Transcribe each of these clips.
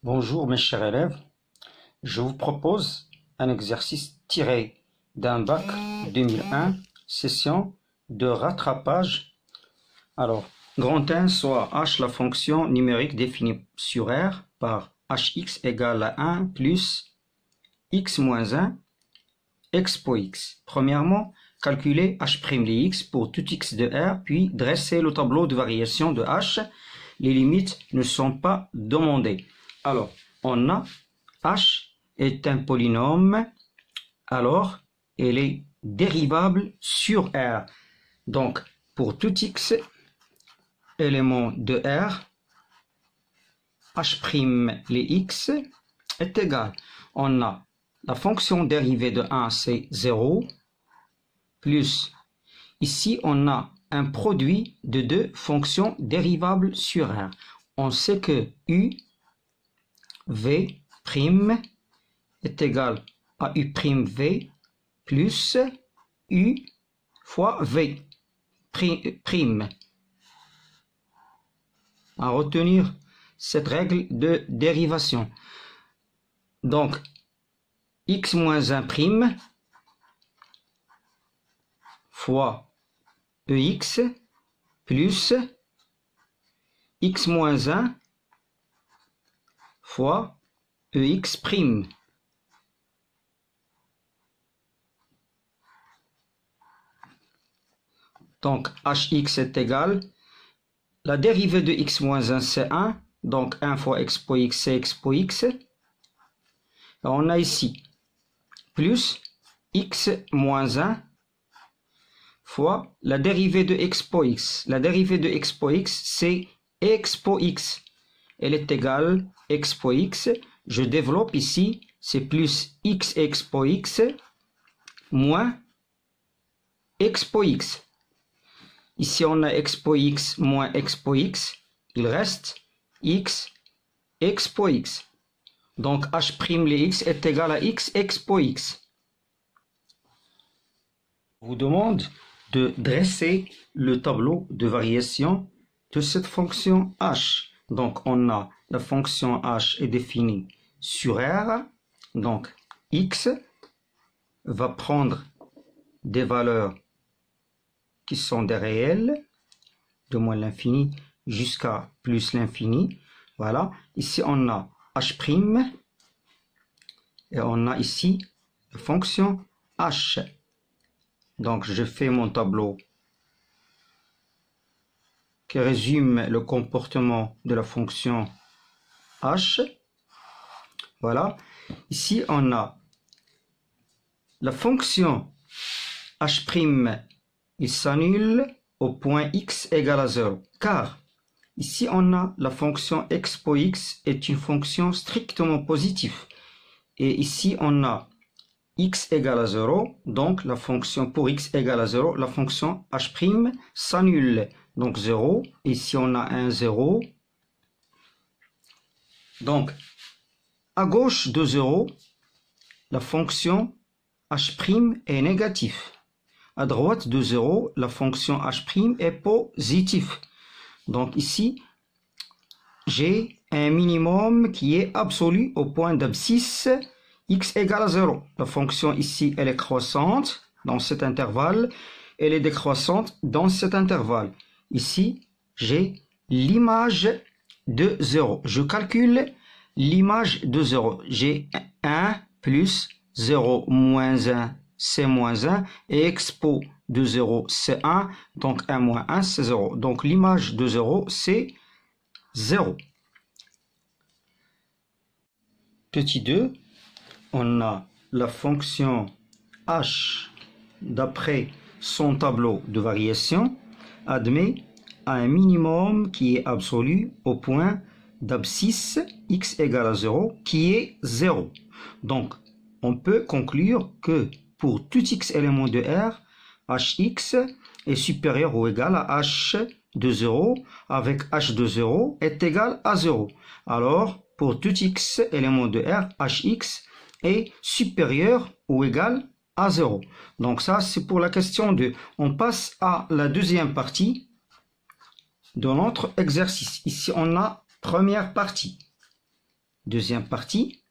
Bonjour mes chers élèves, je vous propose un exercice tiré d'un bac 2001, session de rattrapage. Alors, grand 1 soit h la fonction numérique définie sur R par hx égale à 1 plus x moins 1 expo x. Premièrement, calculer h' de x pour tout x de R, puis dresser le tableau de variation de h. Les limites ne sont pas demandées. Alors, on a h est un polynôme, alors elle est dérivable sur R. Donc, pour tout x élément de R, h' les x est égal. On a la fonction dérivée de 1, c'est 0, plus, ici on a un produit de deux fonctions dérivables sur R. On sait que u v' est égal à u'v plus u fois v prime. À retenir cette règle de dérivation. Donc, x moins 1 prime fois ex plus x moins 1 fois ex prime. Donc, hx est égal, la dérivée de x moins 1 c'est 1, donc 1 fois expo x c'est expo x. Et on a ici plus x moins 1 fois la dérivée de expo x. La dérivée de expo x c'est expo x. Elle est égale expo x. Je développe ici, c'est plus x expo x moins expo x. Ici, on a expo x moins expo x. Il reste x expo x. Donc, h' les x est égal à x expo x. Je vous demande de dresser le tableau de variation de cette fonction h. Donc, on a la fonction h est définie sur R. Donc, x va prendre des valeurs qui sont des réels, de moins l'infini jusqu'à plus l'infini. Voilà. Ici, on a h' et on a ici la fonction h. Donc, je fais mon tableau qui résume le comportement de la fonction h. Voilà. Ici, on a la fonction h', il s'annule au point x égale à 0. Car ici, on a la fonction expo x est une fonction strictement positive. Et ici, on a x égale à 0. Donc, la fonction pour x égale à 0, la fonction h' s'annule. Donc 0, ici on a un 0. Donc, à gauche de 0, la fonction h' est négative. À droite de 0, la fonction h' est positive. Donc ici, j'ai un minimum qui est absolu au point d'abscisse x égale à 0. La fonction ici, elle est croissante dans cet intervalle. Elle est décroissante dans cet intervalle. Ici, j'ai l'image de 0. Je calcule l'image de 0. J'ai 1 plus 0 moins 1, c'est moins 1. Et expo de 0, c'est 1. Donc 1 moins 1, c'est 0. Donc l'image de 0, c'est 0. Petit 2, on a la fonction h d'après son tableau de variation admet à un minimum qui est absolu au point d'abscisse x égale à 0 qui est 0. Donc, on peut conclure que pour tout x élément de R, hx est supérieur ou égal à h de 0 avec h de 0 est égal à 0. Alors, pour tout x élément de R, hx est supérieur ou égal à 0. Donc ça, c'est pour la question 2. On passe à la deuxième partie de notre exercice. Ici, on a première partie. Deuxième partie.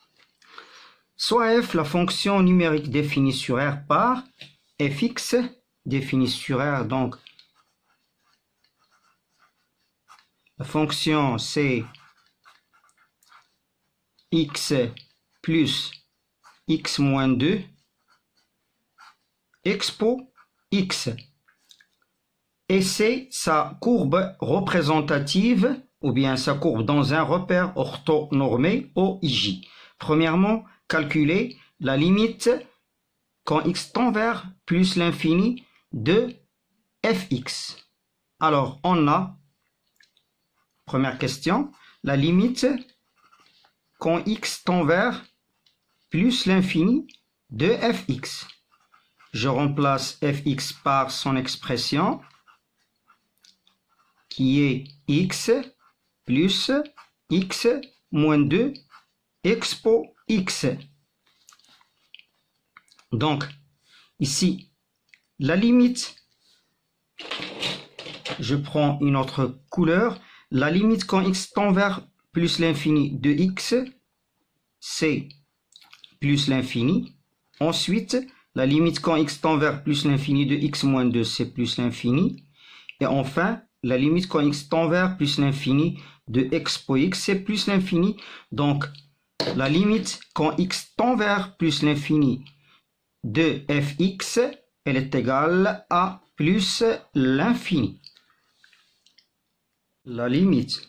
Soit f, la fonction numérique définie sur R par fx, définie sur R, donc la fonction c'est x plus x moins 2 expo x. Et c'est sa courbe représentative ou bien sa courbe dans un repère orthonormé OIJ. Premièrement, calculer la limite quand x tend vers plus l'infini de fx. Alors, on a, première question, la limite quand x tend vers plus l'infini de fx. Je remplace fx par son expression qui est x plus x moins 2 expo x. Donc, ici, la limite, je prends une autre couleur, la limite quand x tend vers plus l'infini de x, c'est plus l'infini. Ensuite, la limite quand x tend vers plus l'infini de x moins 2, c'est plus l'infini. Et enfin, la limite quand x tend vers plus l'infini de expo x, c'est plus l'infini. Donc, la limite quand x tend vers plus l'infini de fx, elle est égale à plus l'infini. La limite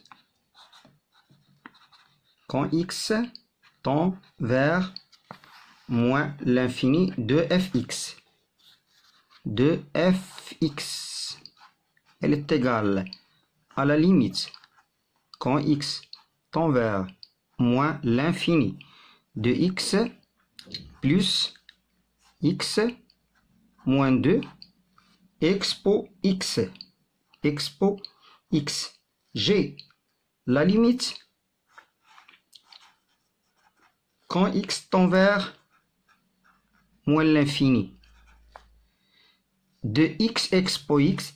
quand x tend vers moins l'infini de fx, elle est égale à la limite quand x tend vers moins l'infini de x plus x moins 2 expo x. J'ai la limite quand x tend vers moins l'infini de x expo x,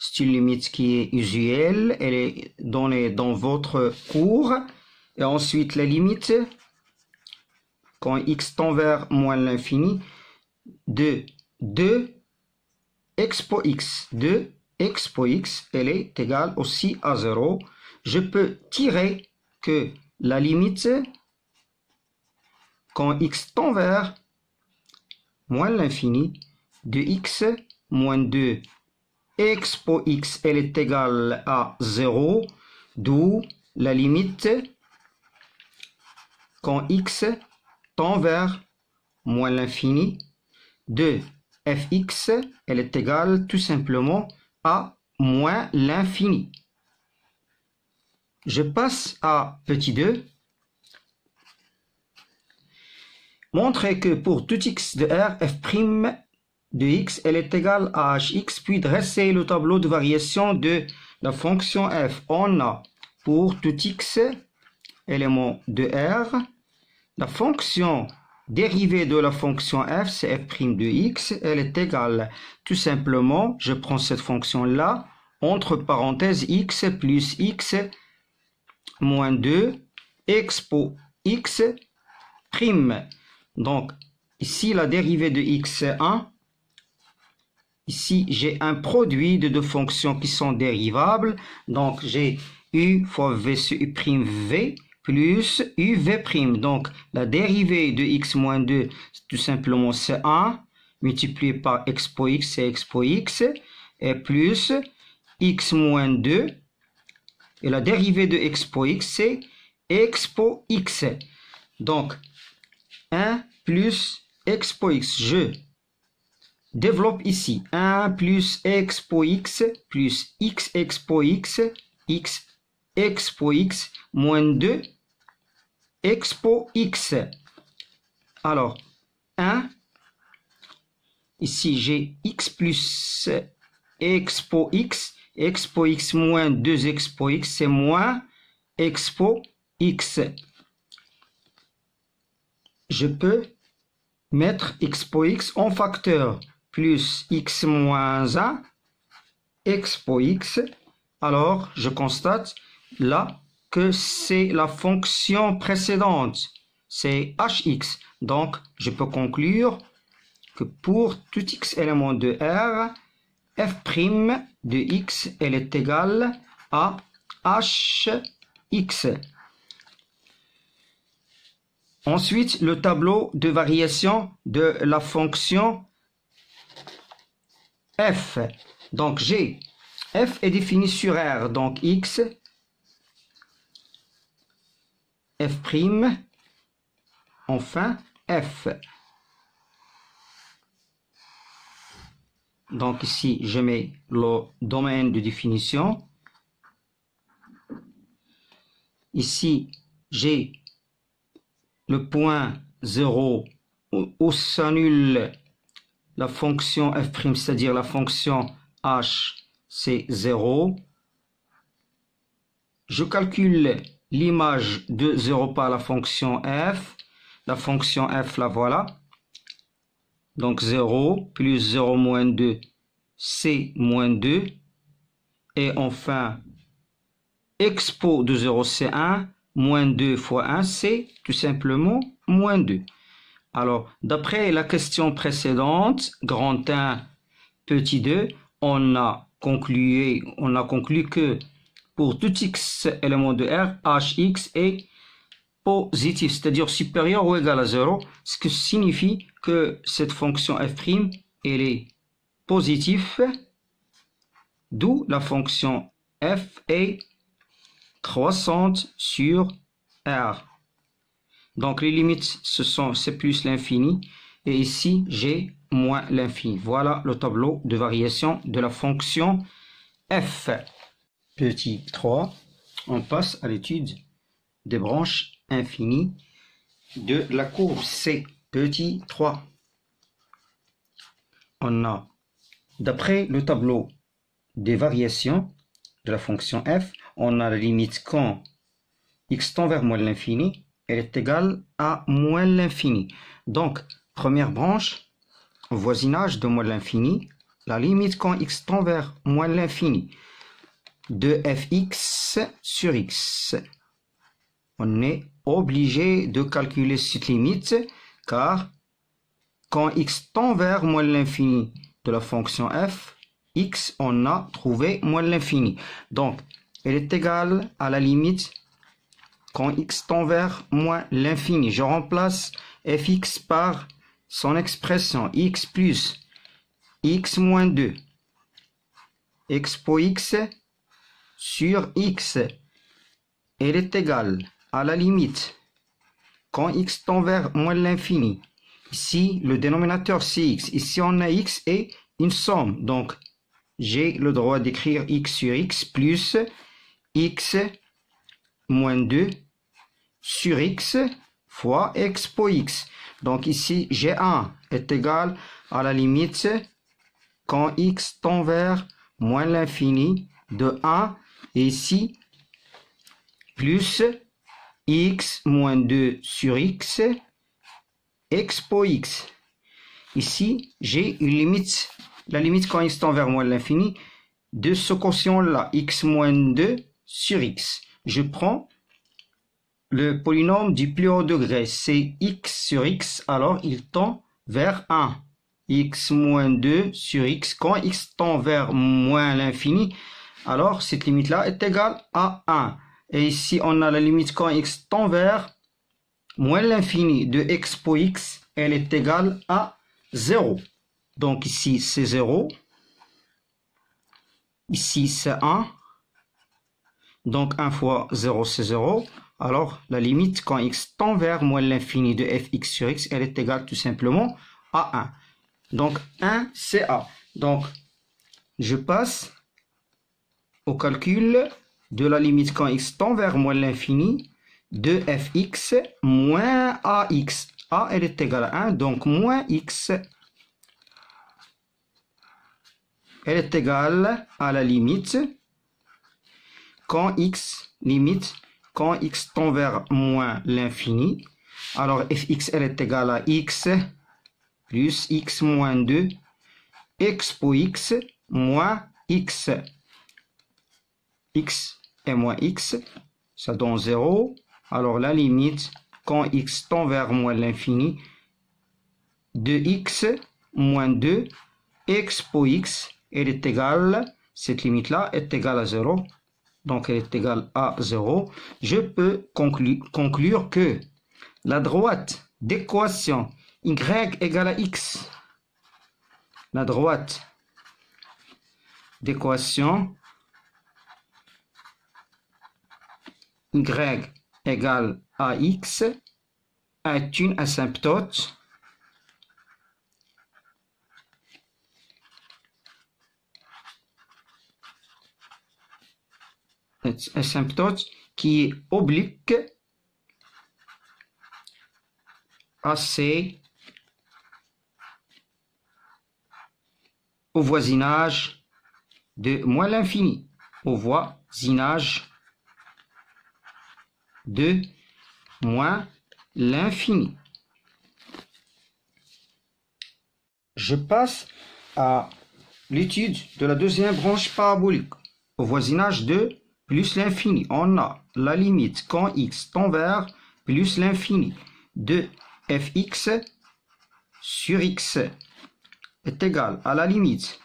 c'est une limite qui est usuelle, elle est donnée dans votre cours. Et ensuite la limite quand x tend vers moins l'infini de 2 expo x. Elle est égale aussi à 0. Je peux tirer que la limite quand x tend vers moins l'infini de x moins 2 expo x, elle est égale à 0, d'où la limite quand x tend vers moins l'infini de fx, elle est égale tout simplement à moins l'infini. Je passe à petit 2. Montrer que pour tout x de R, f' de x, elle est égale à hx, puis dresser le tableau de variation de la fonction f. On a pour tout x élément de R, la fonction dérivée de la fonction f, c'est f' de x, elle est égale, tout simplement, je prends cette fonction-là, entre parenthèses x plus x moins 2 expo x prime. Donc, ici, la dérivée de x, c'est 1. Ici, j'ai un produit de deux fonctions qui sont dérivables. Donc, j'ai u fois v sur u'v plus uv'. Donc, la dérivée de x moins 2, tout simplement, c'est 1. Multiplié par expo x, c'est expo x. Et plus x moins 2. Et la dérivée de expo x, c'est expo x. Donc, 1 plus expo x. Je développe ici 1 plus expo x plus x expo x moins 2 expo x. Alors, 1, ici j'ai x plus expo x moins 2 expo x, c'est moins expo x. Je peux mettre expo x en facteur plus x moins 1 expo x. Alors, je constate là, que c'est la fonction précédente, c'est hx. Donc, je peux conclure que pour tout x élément de R, f' de x elle est égale à hx. Ensuite, le tableau de variation de la fonction f. Donc, j'ai f est défini sur R, donc x, f', enfin f. Donc ici, je mets le domaine de définition. Ici, j'ai le point 0 où s'annule la fonction f', c'est-à-dire la fonction h, c'est 0. Je calcule l'image de 0 par la fonction f. La fonction f, la voilà. Donc 0 plus 0 moins 2, c'est moins 2. Et enfin, expo de 0, c'est 1. Moins 2 fois 1, c'est tout simplement moins 2. Alors, d'après la question précédente, grand 1, petit 2, on a conclu que pour tout x élément de R, hx est positif, c'est-à-dire supérieur ou égal à 0, ce qui signifie que cette fonction f', elle est positive, d'où la fonction f est croissante sur R. Donc les limites, c'est plus l'infini, et ici j'ai moins l'infini. Voilà le tableau de variation de la fonction f. Petit 3, on passe à l'étude des branches infinies de la courbe C. Petit 3. On a, d'après le tableau des variations de la fonction f, on a la limite quand x tend vers moins l'infini, elle est égale à moins l'infini. Donc, première branche, voisinage de moins l'infini, la limite quand x tend vers moins l'infini de fx sur x. On est obligé de calculer cette limite car quand x tend vers moins l'infini de la fonction f, x, on a trouvé moins l'infini. Donc, elle est égale à la limite quand x tend vers moins l'infini. Je remplace fx par son expression x plus x moins 2 expo x sur x. Elle est égale à la limite quand x tend vers moins l'infini. Ici, le dénominateur c'est x. Ici, on a x et une somme. Donc, j'ai le droit d'écrire x sur x plus x moins 2 sur x fois expo x. Donc ici, G1 est égal à la limite quand x tend vers moins l'infini de 1. Et ici, plus x moins 2 sur x expo x. Ici, j'ai une limite, la limite quand x tend vers moins l'infini de ce quotient-là, x moins 2 sur x. Je prends le polynôme du plus haut degré, c'est x sur x, alors il tend vers 1. X moins 2 sur x, quand x tend vers moins l'infini, alors cette limite-là est égale à 1. Et ici, on a la limite quand x tend vers moins l'infini de expo x, elle est égale à 0. Donc ici, c'est 0. Ici, c'est 1. Donc 1 fois 0, c'est 0. Alors, la limite quand x tend vers moins l'infini de fx sur x, elle est égale tout simplement à 1. Donc 1, c'est a. Donc, je passe au calcul de la limite quand x tend vers moins l'infini de fx moins ax. A, elle est égale à 1, donc moins x. Elle est égale à la limite quand x, limite, quand x tend vers moins l'infini. Alors, fx, elle est égale à x plus x moins 2 expo x moins x. X et moins x ça donne 0. Alors la limite, quand x tend vers moins l'infini, de x moins 2, expo x, elle est égale, cette limite-là est égale à 0. Donc elle est égale à 0. Je peux conclure que la droite d'équation y égale à x, la droite d'équation y égale à x est une asymptote qui est oblique à C au voisinage de moins l'infini, au voisinage de moins l'infini. Je passe à l'étude de la deuxième branche parabolique. Au voisinage de plus l'infini, on a la limite quand x tend vers plus l'infini de fx sur x est égal à la limite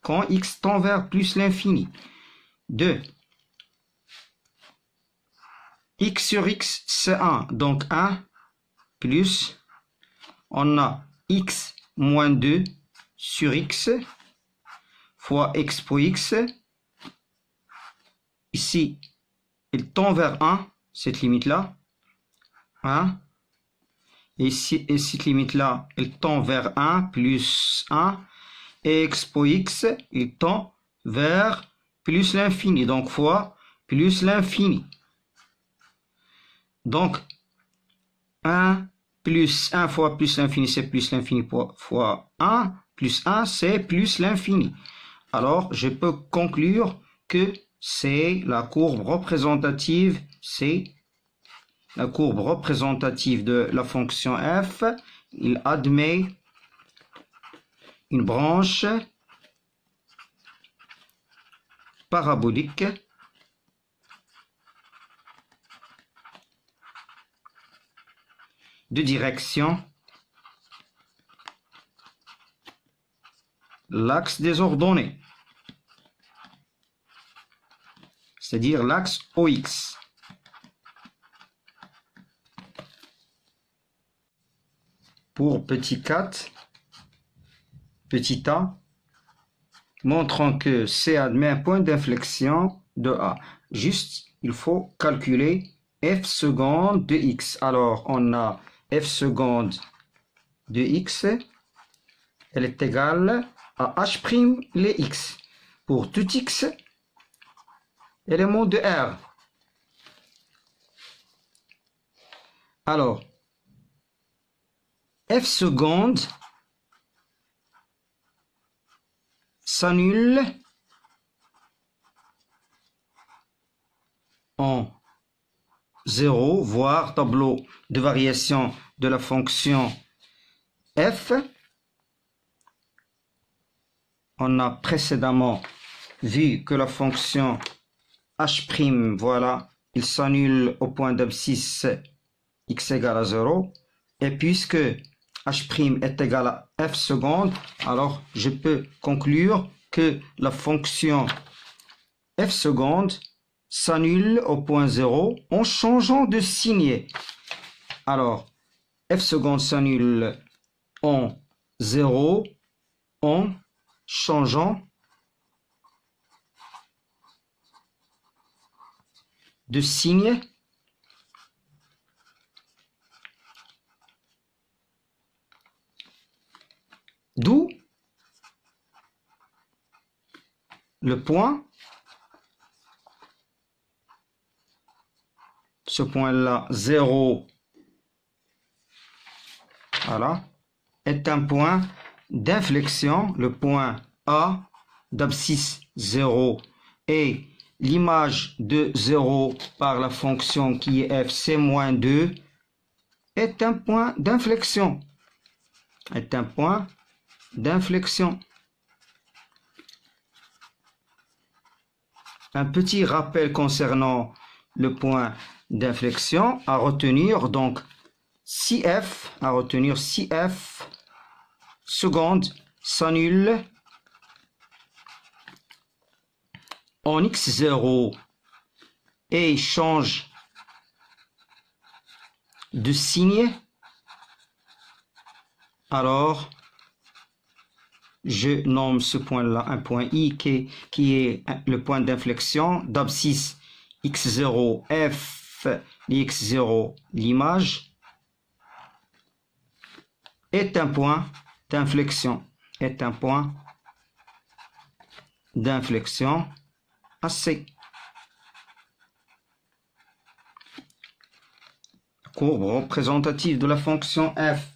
quand x tend vers plus l'infini de x sur x, c'est 1, donc 1 plus, on a x moins 2 sur x fois expo x. Ici, il tend vers 1, cette limite-là, 1. Et cette limite-là, elle tend vers 1 plus 1. Et expo x, il tend vers plus l'infini, donc fois plus l'infini. Donc, 1 plus 1 fois plus l'infini, c'est plus l'infini fois 1, plus 1, c'est plus l'infini. Alors, je peux conclure que c'est la courbe représentative, c'est la courbe représentative de la fonction f. Il admet une branche parabolique de direction l'axe des ordonnées, c'est-à-dire l'axe OX. Pour petit 4, petit a, montrant que C admet un point d'inflexion de A. Juste, il faut calculer f seconde de x. Alors, on a f seconde de x, elle est égale à h' les x. Pour tout x, élément de R. Alors, f seconde s'annule en 0, voire tableau de variation de la fonction f. On a précédemment vu que la fonction h', voilà, il s'annule au point d'abscisse x égale à 0. Et puisque h' est égal à f seconde, alors je peux conclure que la fonction f seconde s'annule au point 0 en changeant de signe. Alors, f seconde s'annule en 0 en changeant de signe. D'où le point, ce point-là, 0, voilà, est un point d'inflexion, le point A d'abscisse 0 et l'image de 0 par la fonction qui est f, c'est moins 2, est un point d'inflexion. Est un point d'inflexion. Un petit rappel concernant le point d'inflexion à retenir, donc si f seconde s'annule en x0 et change de signe, alors je nomme ce point-là un point I qui est le point d'inflexion d'abscisse x0 f x0 l'image est un point d'inflexion AC. Courbe représentative de la fonction f.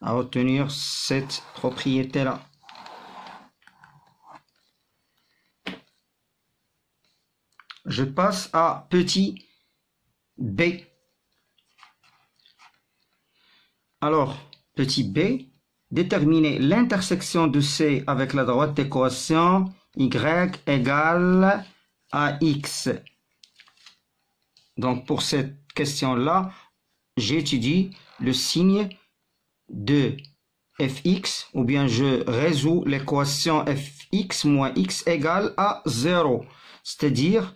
À retenir cette propriété-là. Je passe à petit b. Alors, petit b, déterminer l'intersection de C avec la droite d'équation y égale à x. Donc, pour cette question-là, j'étudie le signe de fx, ou bien je résous l'équation fx moins x égale à 0, c'est-à-dire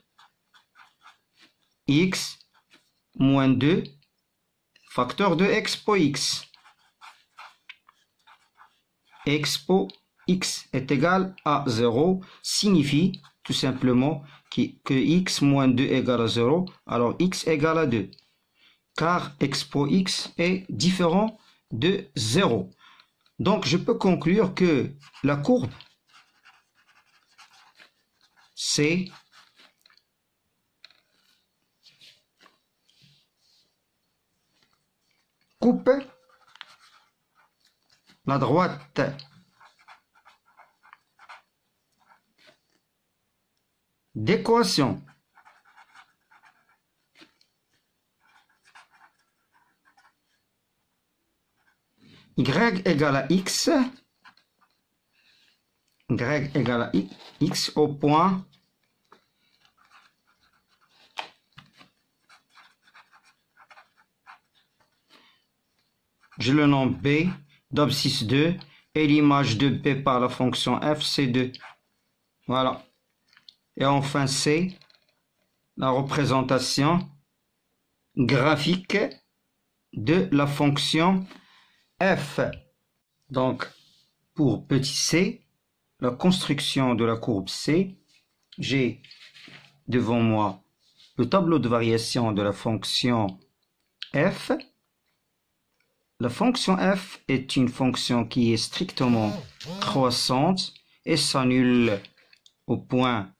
x moins 2 facteur de expo x. Expo x est égal à 0 signifie tout simplement que x moins 2 égale à 0, alors x égale à 2, car expo x est différent de 0. Donc, je peux conclure que la courbe C coupe la droite d'équation y égale à x, au point je le nomme b d'abscisse 2 et l'image de b par la fonction f c'est 2. Voilà. Et enfin c, la représentation graphique de la fonction f. Donc, pour petit c, la construction de la courbe C, j'ai devant moi le tableau de variation de la fonction f. La fonction f est une fonction qui est strictement croissante et s'annule au point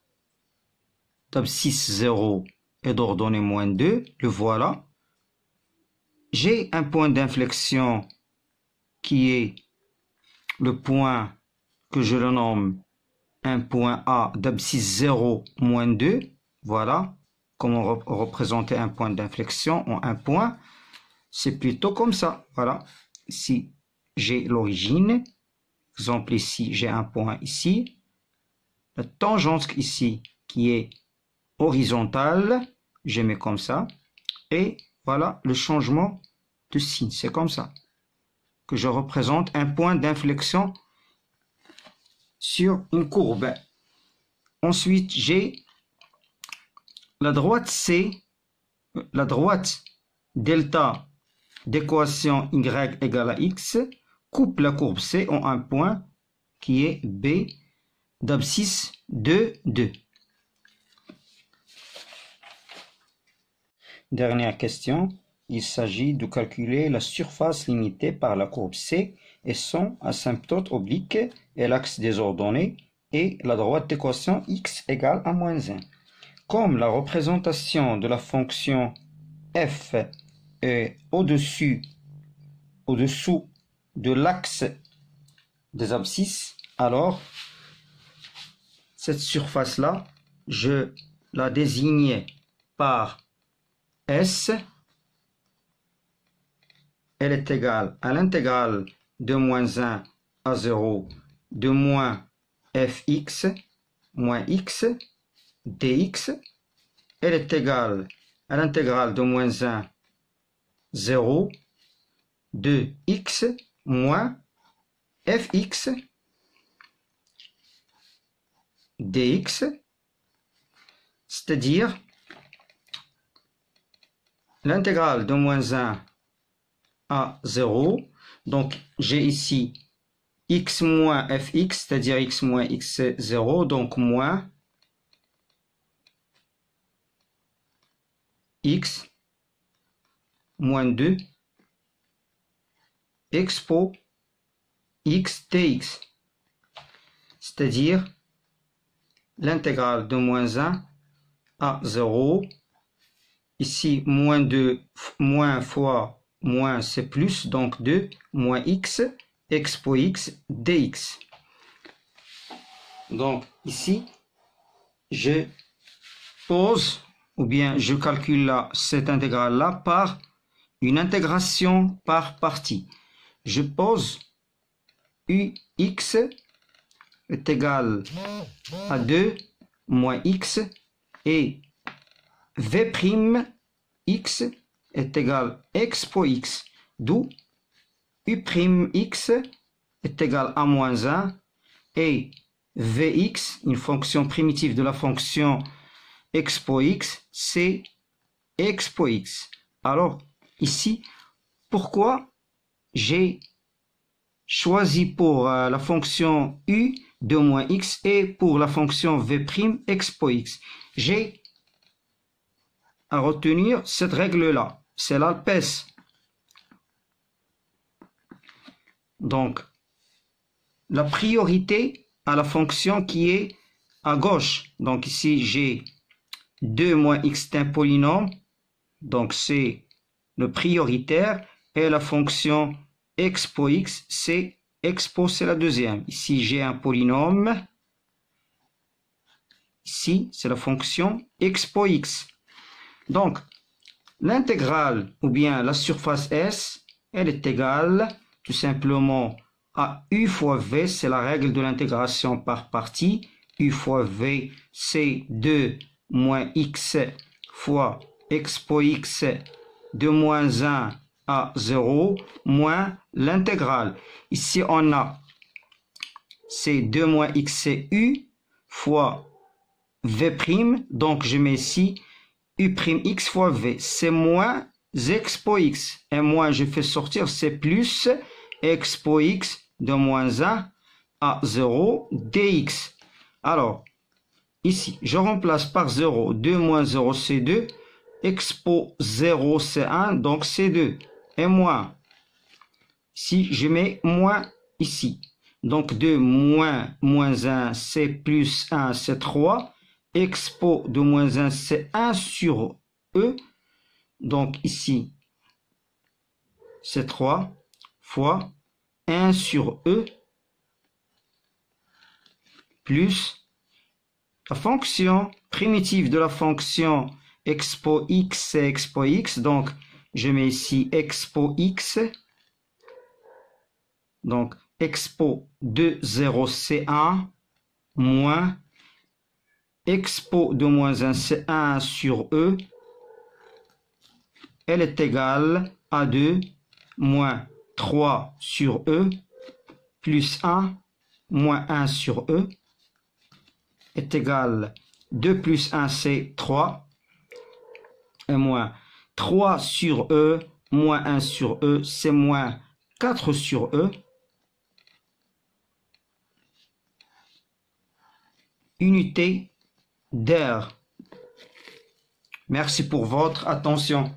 d'abscisse 0 et d'ordonnée moins 2. Le voilà. J'ai un point d'inflexion qui est le point que je le nomme un point A d'abscisse 0 moins 2. Voilà comment représenter un point d'inflexion en un point. C'est plutôt comme ça. Voilà. Si j'ai l'origine, exemple ici, j'ai un point ici. La tangente ici qui est horizontale, je mets comme ça. Et voilà le changement de signe. C'est comme ça que je représente un point d'inflexion sur une courbe. Ensuite, j'ai la droite C, la droite delta d'équation y égale à x, coupe la courbe C en un point qui est B d'abscisse 2, 2. Dernière question. Il s'agit de calculer la surface limitée par la courbe C et son asymptote oblique et l'axe des ordonnées et la droite d'équation x égale à moins 1. Comme la représentation de la fonction f est au-dessous de l'axe des abscisses, alors cette surface-là, je la désigne par S. Elle est égale à l'intégrale de moins 1 à 0 de moins fx moins x dx, elle est égale à l'intégrale de moins 1, 0, de x moins fx dx, c'est-à-dire l'intégrale de moins 1 à 0. Donc, j'ai ici x moins fx, c'est-à-dire x moins x, c'est 0, donc moins x moins 2 expo x dx, c'est-à-dire l'intégrale de moins 1 à 0. Ici, moins 2, moins fois moins, c'est plus, donc 2, moins x, expo x dx. Donc, ici, je pose, ou bien je calcule cette intégrale-là par une intégration par partie. Je pose ux est égal à 2 moins x et v' x est égal à expo x, d'où u'x est égal à moins 1 et vx, une fonction primitive de la fonction expo x, c'est expo x. Alors, ici, pourquoi j'ai choisi pour la fonction u de moins x et pour la fonction v' expo x? J'ai à retenir cette règle-là, c'est l'ALPES. Donc, la priorité à la fonction qui est à gauche. Donc ici, j'ai 2 moins x est un polynôme, donc c'est le prioritaire, et la fonction expo x, c'est expo, c'est la deuxième. Ici, j'ai un polynôme. Ici, c'est la fonction expo x. Donc, l'intégrale, ou bien la surface S, elle est égale tout simplement à u fois v, c'est la règle de l'intégration par partie. U fois v, c'est 2 moins x fois expo x de moins 1 à 0 moins l'intégrale. Ici, on a c'est 2 moins x, c'est u fois v', donc je mets ici u'x fois v, c'est moins expo x, et moins je fais sortir, c'est plus expo x de moins 1 à 0 dx. Alors, ici, je remplace par 0, 2 moins 0 c'est 2, expo 0 c'est 1, donc c'est 2, et moins, si je mets moins ici, donc 2 moins moins 1 c'est plus 1 c'est 3, expo de moins 1, c'est 1 sur E. Donc ici, c'est 3 fois 1 sur E plus la fonction primitive de la fonction expo x, c'est expo x. Donc, je mets ici expo x. Donc, expo de 0, c'est 1 moins expo de moins 1, c'est 1 sur E. Elle est égale à 2 moins 3 sur E plus 1 moins 1 sur E est égal 2 plus 1, c'est 3. Et moins 3 sur E moins 1 sur E, c'est moins 4 sur E. Unité d'air. Merci pour votre attention.